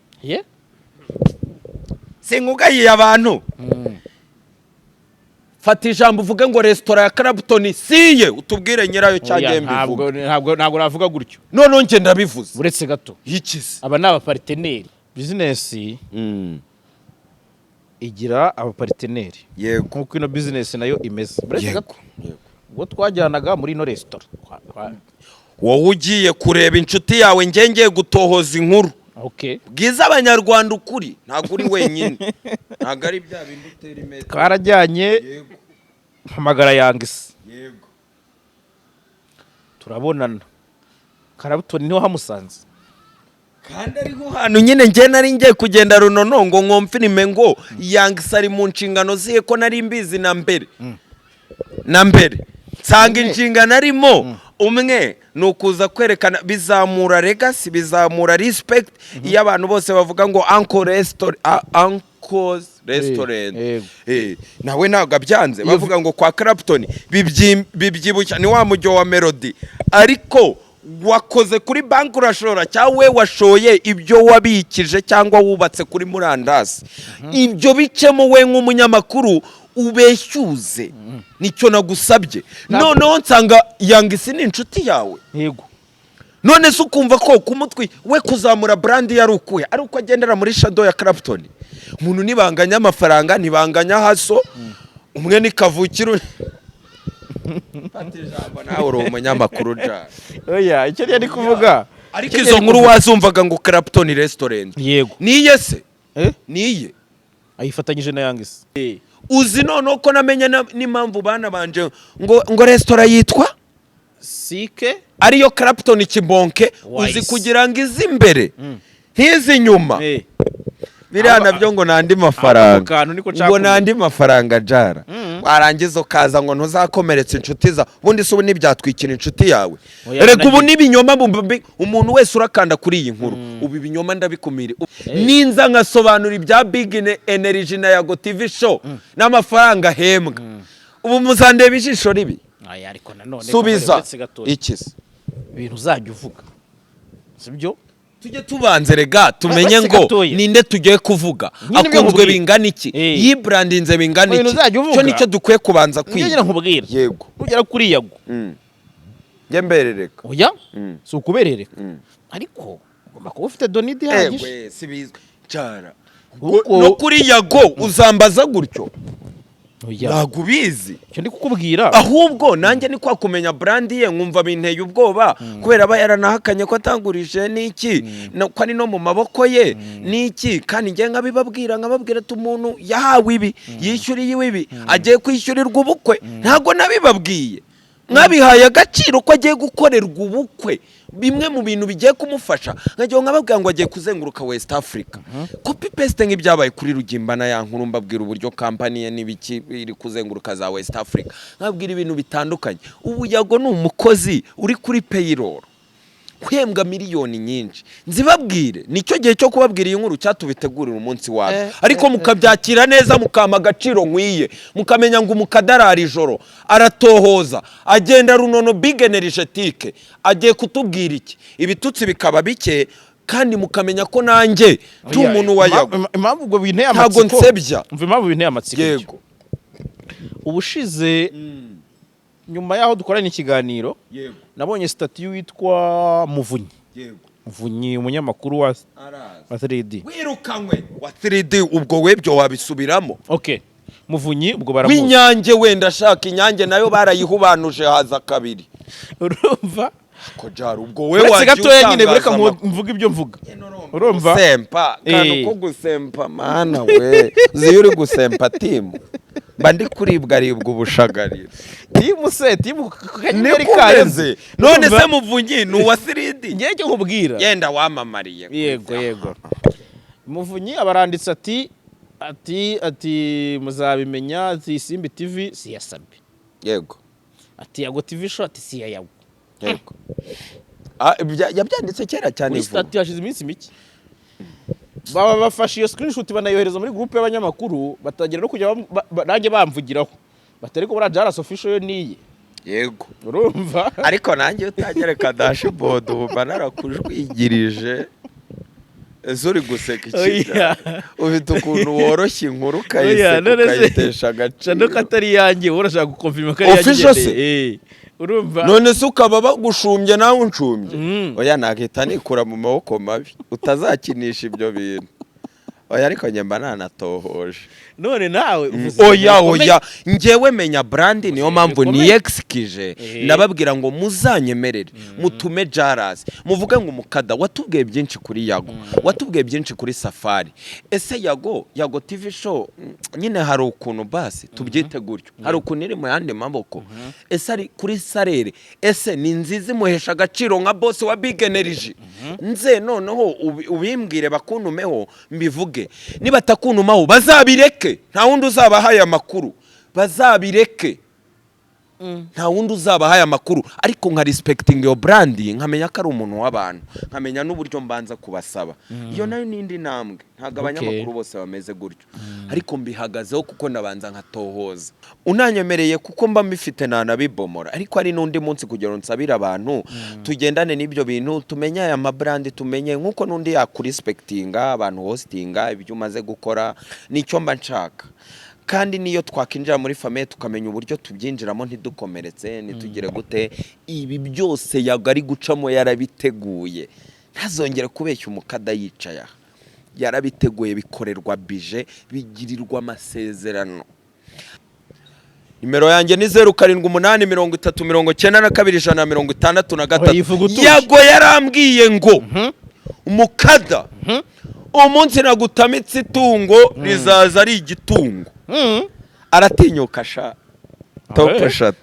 Speaker 1: sinkugayiye abantu. Fata ijambo uvuge ngo resitora ya Clapton siye, utubwire nyirayo cyagiye mbivuga.
Speaker 2: Ntabwo navuga gutyo.
Speaker 1: None nge ndabivuze.
Speaker 2: Uretse gato.
Speaker 1: Yikize.
Speaker 2: Aba ni abaparteneri. Business igira abaparteneri.
Speaker 1: Yego.
Speaker 2: Nkuko ino business nayo imeze. Uretse gato. Ubwo twajyanaga muri ino resitora.
Speaker 1: Wowe ugiye kureba inshuti yawe ngenge gutohoza inkuru.
Speaker 2: Okay.
Speaker 1: Bwiza abanyarwanda ukuri ntago uri wenyine. Ntago ari bya bindi utera imeze.
Speaker 2: Twarajyanye. Yego. Hamagara Yangisi.
Speaker 1: Yego.
Speaker 2: Turabonana. Clapton niho hamusanze.
Speaker 1: Kandi ariho hano nyine nge nari ngiye kugenda runono ngo nkomfirime ngo Yangisi ari mu nshingano ziye ko nari mbizi na mbere. Na mbere. Sanga inshingano arimo umwe nukuza kwerekana bizamura legacy, bizamura respect iyo abantu bose bavuga ngo Uncle's Restaurant. Nawe ntago abyanze bavuga ngo kwa Clapton bibyibushya ni wa mujyo wa Melody, ariko wakoze kuri banki urashora cyangwa we washoye ibyo wabikije cyangwa wubatse kuri murandasi. Ibyo bicemo we nk'umunyamakuru ubeshyuze. Nicyo nagusabye. Noneho nsanga Yangisi ni inshuti yawe.
Speaker 2: Yego.
Speaker 1: None se ukumva ko kumutwi we kuzamura brand yari ukuye ari uko agendera muri shadow ya Clapton. Umuntu nibanganya amafaranga nibanganya haso, umwe ni kavukiro. Patijambo nawe uri umunyamakuru ja.
Speaker 2: Oya, icyo yari kuvuga.
Speaker 1: Ariko izo nkuru wazumvaga ngo Clapton Restaurant.
Speaker 2: Yego.
Speaker 1: Niye se? Niye.
Speaker 2: Ayifatanyije na Yangisi.
Speaker 1: Uzi none ko namenya n'impamvu bana banje ngo restaurant yitwa
Speaker 2: Sike
Speaker 1: ariyo Clapton Kibonke. Uzi kugira ngo izi imbere ntizi nyuma. Biriya nabyo ngo nandi mafaranga. Ngo nandi mafaranga jara. Warangiza ukaza ngo ntuzakomeretse inshuti za bundi se ubu nibyatwikira inshuti yawe. Erega ubu nibinyoma umuntu wese urakanda kuri iyi nkuru. Ubu ibinyoma ndabikumire. Ninza ngasobanura ibya Big Energy na Yago TV show n'amafaranga hembwa. Ubu muzandeba ijisho ribi.
Speaker 2: Aya ariko nanone
Speaker 1: subiza ikisi.
Speaker 2: Ibintu uzajya uvuga. Sibyo?
Speaker 1: Tujye tubanze rega tumenye ngo ninde tugiye kuvuga. Akunzwe bingana iki? Yibrandinze bingana iki? Cyo nicyo dukwiye kubanza kwiga.
Speaker 2: Ngira nkubwira.
Speaker 1: Yego.
Speaker 2: Ugera kuri Yago.
Speaker 1: Yemberereka.
Speaker 2: Oya? Si ukuberereka. Ariko ugomba kuba ufite donidi ihagije.
Speaker 1: Sibizwe. Cyara. No kuri Yago uzambaza gutyo. Nagubizi.
Speaker 2: Cyo ndi kukubwira.
Speaker 1: Ahubwo nanjye ni kwa kumenya brand ye nkumva binteye ubwoba kubera aba yaranahakanye ko atangurije niki ko ari no mu maboko ye niki kandi nge nkabibabwira nkababwira umuntu yahawe ibi yishyuriye ibi agiye kwishyurirwa ubukwe ntago nabibabwiye mwabihaye agaciro ko agiye gukorerwa ubukwe bimwe mu bintu bigiye kumufasha nkajya nkababwira ngo agiye kuzenguruka West Africa copy paste nk'ibyabaye kuri Rugimbana ya nkuru mbabwira uburyo company ye nibiki iri kuzenguruka za West Africa nkabwira ibintu bitandukanye. Ubu Yago ni umukozi uri kuri payroll kwembwa miliyoni nyinshi nzibabwire nicyo gihe cyo kubabwira iyi nkuru cyatubitegurira umunsi wawe ariko mukabyakira neza mukama agaciro nkwiye mukamenya ngo umukadarari ijoro aratohoza agenda runono Big Energetic agiye kutubwira iki ibitutsi bikaba bike kandi mukamenya ko nanjye umuntu wa Yago
Speaker 2: impamvu ubwo binteye amatsiko
Speaker 1: ntago nsebya
Speaker 2: umva impamvu binteye amatsiko
Speaker 1: yego
Speaker 2: ubushize nyuma yaho dukorana ikiganiro nabonye statut witwa Muvunyi. Muvunyi umunyamakuru wa 3D.
Speaker 1: Wirukanywe wa 3D ubwo webyo wabisubiramo.
Speaker 2: Okay. Muvunyi ubwo baramuzi.
Speaker 1: Winyange wenda shaka inyange nayo barayihubanuje haza kabiri.
Speaker 2: Urumva?
Speaker 1: Ko jara ubwo we waje
Speaker 2: gatoya nyine bureka mvuga ibyo mvuga. Urumva?
Speaker 1: Sempa kandi ko gusempa mana we. Ziyuri gusempa timu. Bandi kuribwa aribwa ubushagarira.
Speaker 2: Timu se timu kanyeri karenze.
Speaker 1: None se Muvunyi ni uwa 3D.
Speaker 2: Ngiye cyo nkubwira.
Speaker 1: Yenda wamamariye.
Speaker 2: Yego. Muvunyi abaranditse ati muzabimenya ati Simbi TV si yasabe.
Speaker 1: Yego.
Speaker 2: Ati Yago TV show ati si Yago.
Speaker 1: yego yabyanditse kera cyane
Speaker 2: muri stati hashize iminsi mike baba bafashe iyo screenshot banayohereza muri groupe y'abanyamakuru batagira no kujya nanjye bamvugiraho batari ko buriya Jaras official yo niye
Speaker 1: yego
Speaker 2: urumva
Speaker 1: ariko nanjye utanyereka dashboard uba narakujwigirije zuri guseka ikira ufite ukuntu woroshye inkuru ukayitesha agaciro
Speaker 2: no katari yanjye urashaka gukonfirma ko ari yanjye urumva
Speaker 1: none se ukaba bagushumbye nawe unshumbye oya nakita nikura mu maboko mabi utazakinisha ibyo bintu oya ariko nyemba nanatohoje
Speaker 2: none nawe
Speaker 1: oya ngewe menya brand niyo mpamvu ni exkije nababwira ngo muzanyemerere mutume Jaras muvuge ngo umukada watubwiye byinshi kuri Yago watubwiye byinshi kuri Safari ese Yago TV show nyine hari ukuntu basi tubyite gutyo hari ukuntu iri mu yandi maboko ese ari kuri Sarere ese ni nziza muhesha agaciro nka boss wa Big Energy nze noneho ubimbwire bakuntumeho mbivuge niba takuntumaho bazabireke nta wundi uzabahaye amakuru bazabireke nta wundi uzabahaye amakuru ariko nka respecting your brand nkamenya ko ari umuntu w'abantu nkamenya n'uburyo mbanza kubasaba iyo nayo nindi ntambwe ntago abanyamakuru bose bameze gutyo ariko mbihagazeho kuko nabanza nkatohoza unanyemereye kuko mba mbifite nanabibomora ariko ari n'undi munsi kugira nsabira abantu tugendane n'ibyo bintu tumenye aya mabrand tumenye nkuko n'undi yakurespectinga abantu hostinga ibyo umaze gukora nicyo mba nshaka kandi niyo twakinjira muri famille tukamenya uburyo tubyinjiramo ntidukomeretse nitugire gute ibi byose yagari gucamo yarabiteguye ntazongere kubeshya umukada yicaye yarabiteguye bikorerwa bije bigirirwa amasezerano nimero yanjye ni 0788309262 Yago yarambwiye ngo umukada umunsi nagutamitse itungo rizaza ari igitungo aratinyuka sha top shot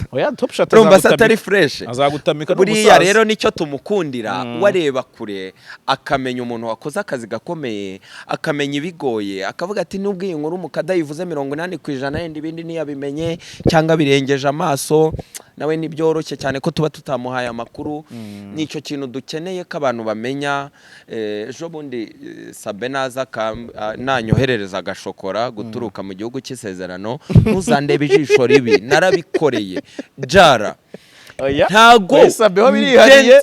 Speaker 1: rumba satari fresh
Speaker 2: azagutamika
Speaker 1: buriya rero nicyo tumukundira wareba kure akamenya umuntu wakoze akazi gakomeye akamenya ibigoye akavuga ati nubwo iyi nkuru umukada yivuze 80% yenda ibindi niyabimenye cyangwa birengeje amaso nawe nibyoroshye cyane ko tuba tutamuhaye amakuru nicyo kintu dukeneye ko abantu bamenya ejo bundi Sabenaza nanyoherereza agashokora guturuka mu gihugu cy'isezerano ntuzandebe ijisho ribi narabikoreye Jara ntago
Speaker 2: Sabeho birihariye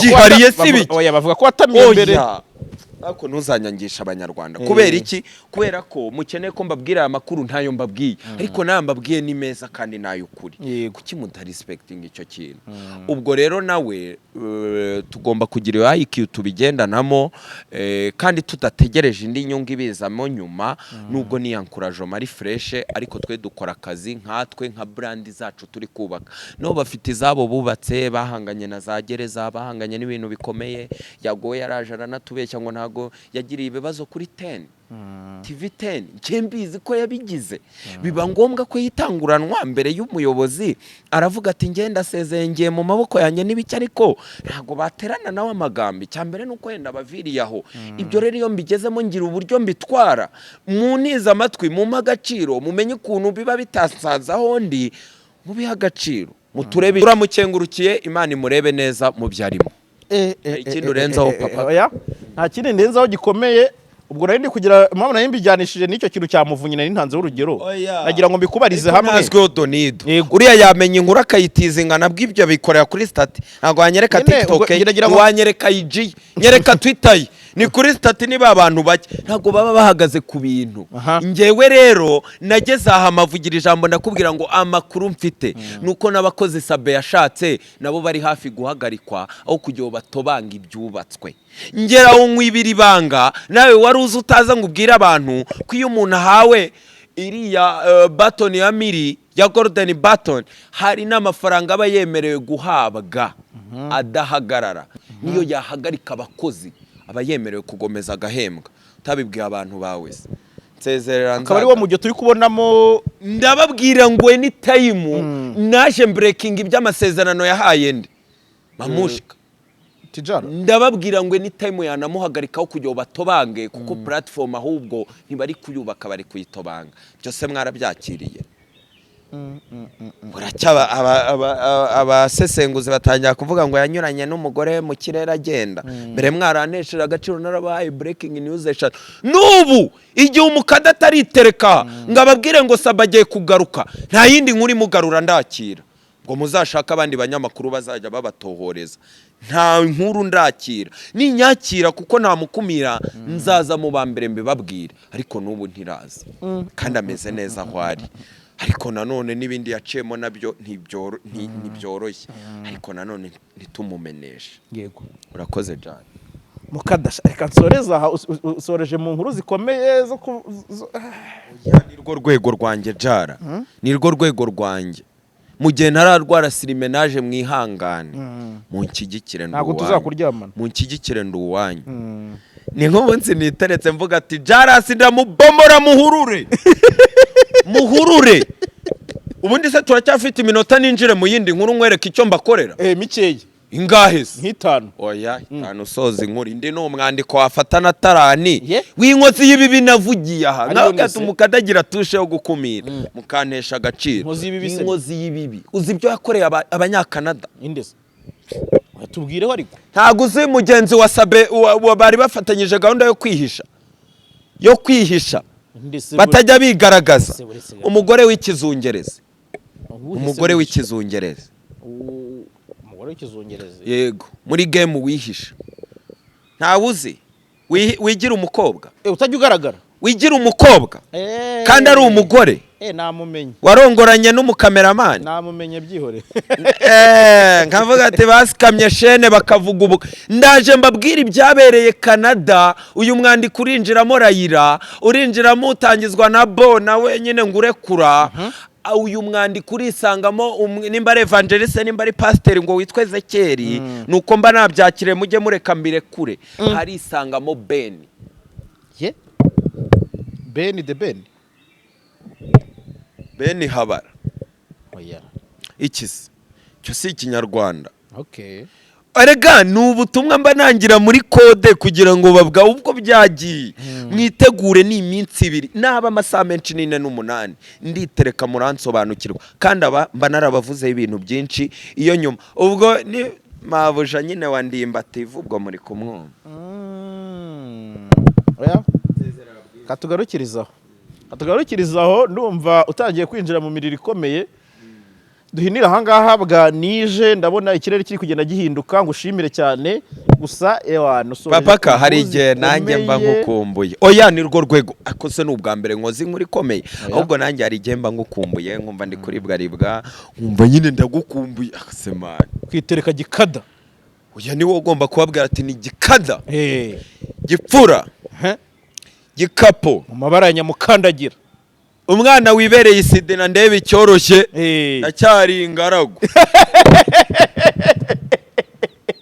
Speaker 1: byihariye sibi
Speaker 2: bavuga ko watamye imbere
Speaker 1: ako ntuzanyangisha abanyarwanda kubera iki kubera ko mukeneye ko mbabwira amakuru ntayo mbabwiye ariko nayo mbabwiye ni meza kandi nayo ukuri kuki mutarespecting icyo kintu ubwo rero nawe tugomba kugira IQ tubigendanamo kandi tudategereje indi nyungu ibizamo nyuma nubwo ni encourage mari fresh ariko twe dukora akazi nkatwe nka brand zacu turi kubaka no bafite izabo bubatse bahanganye na za gereza bahanganye n'ibintu bikomeye Yago yaraje aranatubeshya ngo ntago yagiriye ibibazo kuri 10 TV 10 cyembizi ko yabigize biba ngombwa ko yitanguranwa mbere y'umuyobozi aravuga ati ngenda sezengeye mu maboko yanjye n'ibiki ariko ntago baterana nawe amagambo cyambere nuko yenda baviriyaho ibyo rero iyo mbigezemo ngira uburyo mbitwara muniza amatwi mu magaciro mumenye ukuntu biba bitasazaho ndi mu bihagaciro muturebe uramukengurukiye Imana imurebe neza mu byarimo ikindi urenzaho papa
Speaker 2: nta kindi ndenzaho gikomeye ubwo nari ndi kugira impamvu nari mbijyanishije n'icyo kintu cyamuvunye nari ntanze urugero nagira ngo mbikubarize hamwe
Speaker 1: ntazweho Donido uriya yamenye inkuru akayitizingana bw'ibyo bikorera kuri stati ntabwo wanyereka TikTok wanyereka IG nyereka Twitter ni kuri stati niba abantu bake ntabwo baba bahagaze ku bintu ngewe rero nageze aha mavugira ijambo ndakubwira ngo amakuru mfite nuko nabakoze Sabe yashatse nabo bari hafi guhagarikwa aho kugira batobanga ibyubatswe ngera unkwibira ibanga nawe wari uzi utaza ngo ubwire abantu ko iyo umuntu ahawe iriya baton ya miri ya golden baton hari n'amafaranga aba yemerewe guhabwa adahagarara niyo yahagarika abakozi aba yemerewe kugomeza agahembwa utabibwiye abantu bawe nsezerera
Speaker 2: akaba ari wo mujyo turi kubonamo
Speaker 1: ndababwira ngo any time naje breaking iby'amasezerano yahaye ndi mamushika
Speaker 2: Tijara
Speaker 1: ndababwira ngo any time yanamuhagarikaho kujya batobange kuko platform ahubwo ntibari kuyubaka bari kuyitobanga byose mwarabyakiriye buracya abasesenguzi batangira kuvuga ngo yanyuranye n'umugore mu kirere agenda mbere mwaranesheje agaciro narabahaye breaking news eshatu n'ubu igihe umukada ataritereka ngo ababwire ngo Saba agiye kugaruka nta yindi nkuru imugarura ndakira ngo muzashaka abandi banyamakuru bazajya babatohoreza nta nkuru ndakira ninyakira kuko nta mukumira nzaza mu bambere mbibabwire ariko n'ubu ntiraza kandi ameze neza aho ari ariko nanone n'ibindi yaciyemo nabyo ntibyoroshye ariko nanone ntitumumeneshe
Speaker 2: yego
Speaker 1: urakoze cyane
Speaker 2: mukadasha reka nsoreza aha usoreje mu nkuru zikomeye zo
Speaker 1: nirwo rwego rwanjye jara nirwo rwego rwanjye mu gihe ntararwara sirimenaje mwihangane munshyigikire
Speaker 2: ntabwo tuzakuryamana
Speaker 1: munshyigikire nduwanyu ni nk'umunsi niteretse mvuga ati jarasi ndamubomora muhurure ubundi se turacyafite iminota ninjire mu yindi nkuru nkwereka icyo mbakorera
Speaker 2: mikeya
Speaker 1: ingahe se
Speaker 2: nk'itanu
Speaker 1: oya itanu usoza inkuru indi ni umwandiko wafata na tarani w'inkozi y'ibibi navugiye aha nawe gatuma ukadagira tushe yo gukumira mukantesha agaciro inkozi y'ibibi uzi ibyo yakoreye abanyakanada
Speaker 2: indese tubwireho ariko
Speaker 1: ntabwo uzi mugenzi wa Sabe bari bafatanyije gahunda yo kwihisha batajya bigaragaza umugore w'ikizungereza yego muri game wihisha ntawe uzi wigira umukobwa
Speaker 2: utajya ugaragara
Speaker 1: wigira umukobwa kandi ari umugore
Speaker 2: namumenye
Speaker 1: warongoranye n'umukameramani
Speaker 2: namumenye byihore
Speaker 1: nkavuga ati basikamye shene bakavuga ubu ndaje mbabwira ibyabereye Canada uyu mwandiko urinjiramo Rayira urinjiramo utangizwa na Bo nawe nyine ngurekura uyu mwandiko urisangamo nimba ari evangeliste nimba ari pasiteri ngo witwe Ezekiel nuko mba nabyakire mujye mureka mbire kure harisangamo Ben Ben Habara ikisi cyo si ikinyarwanda arega ni ubutumwa mba nangira muri kode kugira ngo babwa ubwo byagiye mwitegure ni iminsi 2 naba amasaha menshi 4 nditereka muransobanukirwa kandi aba mba narabavuze ibintu byinshi iyo nyuma ubwo ni mabuja nyine wandimba TV ubwo muri kumwumva
Speaker 2: katugarukirizaho ndumva utangiye kwinjira mu miriro ikomeye duhinira ahangaha bwa nije ndabona ikirere kiri kugenda gihinduka ngo ushimire cyane gusa
Speaker 1: papaka hari igihe nanjye mba ngukumbuye oya ni rwo rwego akose n'ubwa mbere nkozi nkuri komeye ahubwo nanjye hari igihe mba ngukumbuye nkumva ndi kuribwa nkumva nyine ndagukumbuye asemana
Speaker 2: kwitereka gikada
Speaker 1: oya ni wowe ugomba kubabwira ati ni gikada gipfura gikapo
Speaker 2: mu mabara ya nyamukandagira
Speaker 1: umwana wibereye isidena ndebe icyoroshye ndacyari ingaragu